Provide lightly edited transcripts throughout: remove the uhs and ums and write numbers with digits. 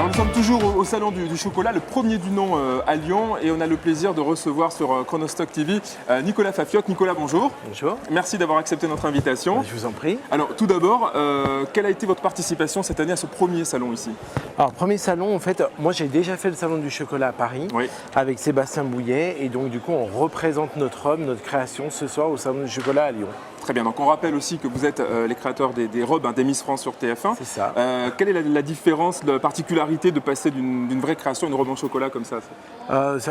Alors nous sommes toujours au salon du chocolat, le premier du nom à Lyon, et on a le plaisir de recevoir sur Chronostock TV Nicolas Fafiotte. Nicolas, bonjour. Bonjour. Merci d'avoir accepté notre invitation. Je vous en prie. Alors tout d'abord, quelle a été votre participation cette année à ce premier salon ici? Alors premier salon, en fait, moi j'ai déjà fait le salon du chocolat à Paris avec Sébastien Bouillet, et donc du coup on représente notre homme, notre création ce soir au salon du chocolat à Lyon. Très bien, donc on rappelle aussi que vous êtes les créateurs des robes des Miss France sur TF1. C'est ça. Quelle est la différence, la particularité de passer d'une vraie création à une robe en chocolat comme ça?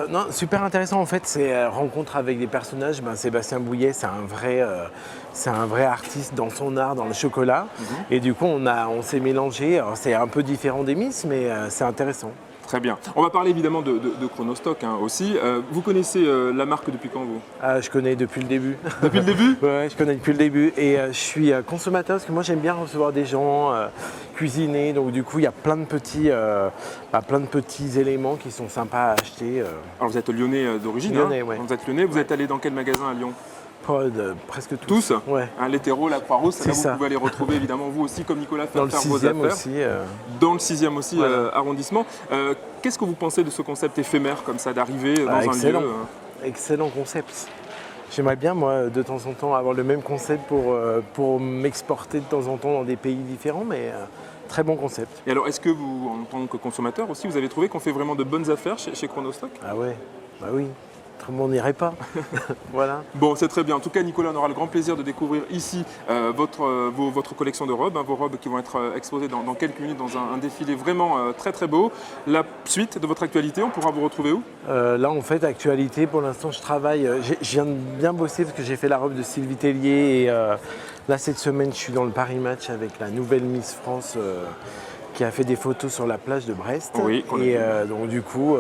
Non, super intéressant en fait, c'est rencontre avec des personnages. Sébastien Bouillet, c'est un vrai artiste dans son art, dans le chocolat. Et du coup, on s'est mélangé. C'est un peu différent des Miss, mais c'est intéressant. Très bien. On va parler évidemment de Chronostock aussi. Vous connaissez la marque depuis quand, vous? Je connais depuis le début. Depuis le début? Ouais, je connais depuis le début. Et je suis consommateur parce que moi j'aime bien recevoir des gens, cuisiner. Donc du coup, il y a plein de petits éléments qui sont sympas à acheter. Alors vous êtes lyonnais d'origine. Lyonnais, ouais. Vous êtes lyonnais. Vous êtes allé dans quel magasin à Lyon? Presque tous. Ouais. L'Hétéro, la Croix-Rousse, là ça. vous pouvez les retrouver évidemment vous aussi comme Nicolas faire dans vos affaires. Dans le 6e aussi voilà. Arrondissement. Qu'est-ce que vous pensez de ce concept éphémère comme ça, d'arriver dans un lieu Excellent concept. J'aimerais bien moi de temps en temps avoir le même concept pour m'exporter de temps en temps dans des pays différents, mais très bon concept. Et alors est-ce que vous, en tant que consommateur aussi, vous avez trouvé qu'on fait vraiment de bonnes affaires chez Chronostock? Ah ouais, bah oui. On n'irait pas. Voilà. Bon, c'est très bien. En tout cas, Nicolas, on aura le grand plaisir de découvrir ici votre collection de robes, vos robes qui vont être exposées dans quelques minutes dans un défilé vraiment très très beau. La suite de votre actualité, on pourra vous retrouver où? Là, en fait, actualité, pour l'instant, je travaille. Je viens de bien bosser parce que j'ai fait la robe de Sylvie Tellier. Et là, cette semaine, je suis dans le Paris Match avec la nouvelle Miss France qui a fait des photos sur la plage de Brest. Oui, et donc du coup,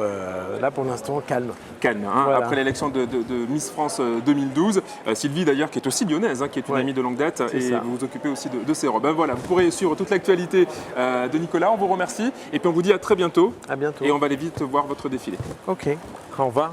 là pour l'instant, calme. Calme, voilà. Après l'élection de Miss France 2012, Sylvie d'ailleurs qui est aussi lyonnaise, qui est une amie de longue date, et vous vous occupez aussi de ces robes. Voilà, vous pourrez suivre toute l'actualité de Nicolas, on vous remercie, et puis on vous dit à très bientôt. À bientôt. Et on va aller vite voir votre défilé. Ok, au revoir.